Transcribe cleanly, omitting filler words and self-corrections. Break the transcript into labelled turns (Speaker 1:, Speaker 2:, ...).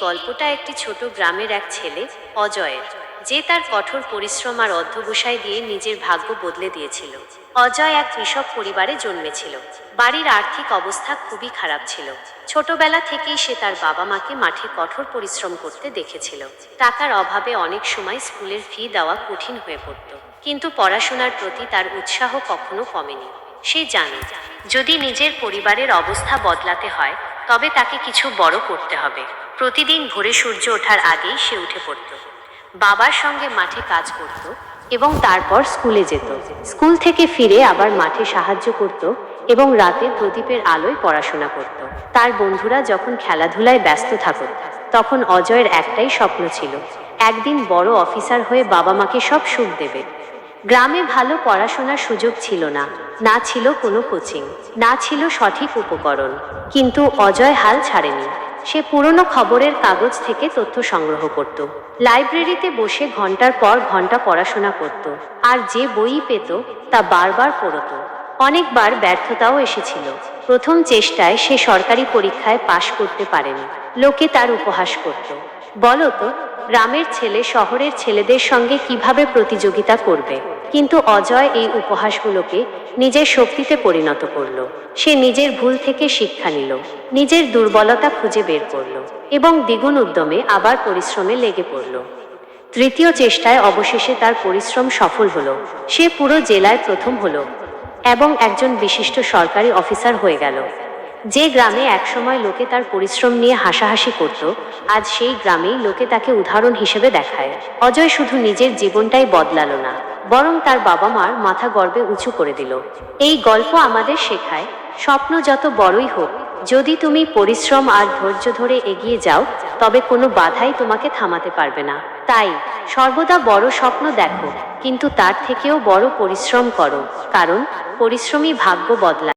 Speaker 1: গল্পটা একটি ছোট গ্রামের এক ছেলে অজয়ের, যে তার কঠোর পরিশ্রম আর অধ্যবসায় দিয়ে নিজের ভাগ্য বদলে দিয়েছিল। অজয় এক কৃষক পরিবারে জন্মেছিল। বাড়ির আর্থিক অবস্থা খুবই খারাপ ছিল। ছোটবেলা থেকেই সে তার বাবা মাকে মাঠে কঠোর পরিশ্রম করতে দেখেছিল। টাকার অভাবে অনেক সময় স্কুলের ফি দেওয়া কঠিন হয়ে পড়ত, কিন্তু পড়াশোনার প্রতি তার উৎসাহ কখনো কমেনি। সে জানে, যদি নিজের পরিবারের অবস্থা বদলাতে হয় তবে তাকে কিছু বড় করতে হবে। প্রতিদিন ভোরে সূর্য ওঠার আগেই সে উঠে পড়ত, বাবার সঙ্গে মাঠে কাজ করত এবং তারপর স্কুলে যেত। স্কুল থেকে ফিরে আবার মাঠে সাহায্য করত এবং রাতে প্রদীপের আলোয় পড়াশোনা করত। তার বন্ধুরা যখন খেলাধুলায় ব্যস্ত থাকত, তখন অজয়ের একটাই স্বপ্ন ছিল, একদিন বড় অফিসার হয়ে বাবা মাকে সব সুখ দেবে। গ্রামে ভালো পড়াশোনার সুযোগ ছিল না, না ছিল কোনো কোচিং, না ছিল সঠিক উপকরণ। কিন্তু অজয় হাল ছাড়েনি। সে পুরনো খবরের কাগজ থেকে তথ্য সংগ্রহ করত, লাইব্রেরিতে বসে ঘন্টার পর ঘন্টা পড়াশোনা করত, আর যে বই পেত তা বারবার পড়ত। অনেকবার ব্যর্থতাও এসেছিল। প্রথম চেষ্টায় সে সরকারি পরীক্ষায় পাশ করতে পারেনি। লোকে তার উপহাস করত, বলতো গ্রামের ছেলে শহরের ছেলেদের সঙ্গে কিভাবে প্রতিযোগিতা করবে। কিন্তু অজয় এই উপহাসগুলোকে নিজের শক্তিতে পরিণত করল। সে নিজের ভুল থেকে শিক্ষা নিল, নিজের দুর্বলতা খুঁজে বের করল এবং দ্বিগুণ উদ্যমে আবার পরিশ্রমে লেগে পড়ল। তৃতীয় চেষ্টায় অবশেষে তার পরিশ্রম সফল হলো। সে পুরো জেলায় প্রথম হলো এবং একজন বিশিষ্ট সরকারি অফিসার হয়ে গেল। যে গ্রামে একসময় লোকে তার পরিশ্রম নিয়ে হাসাহাসি করত, আজ সেই গ্রামেই লোকে তাকে উদাহরণ হিসেবে দেখায়। অজয় শুধু নিজের জীবনটাই বদলালো না, বরং তার বাবা মার মাথা গর্বে উঁচু করে দিল। এই গল্প আমাদের শেখায়, স্বপ্ন যত বড়ই হোক, যদি তুমি পরিশ্রম আর ধৈর্য ধরে এগিয়ে যাও তবে কোনো বাধাই তোমাকে থামাতে পারবে না। তাই সর্বদা বড় স্বপ্ন দেখো, কিন্তু তার থেকেও বড় পরিশ্রম করো, কারণ পরিশ্রমী ভাগ্য বদলায়।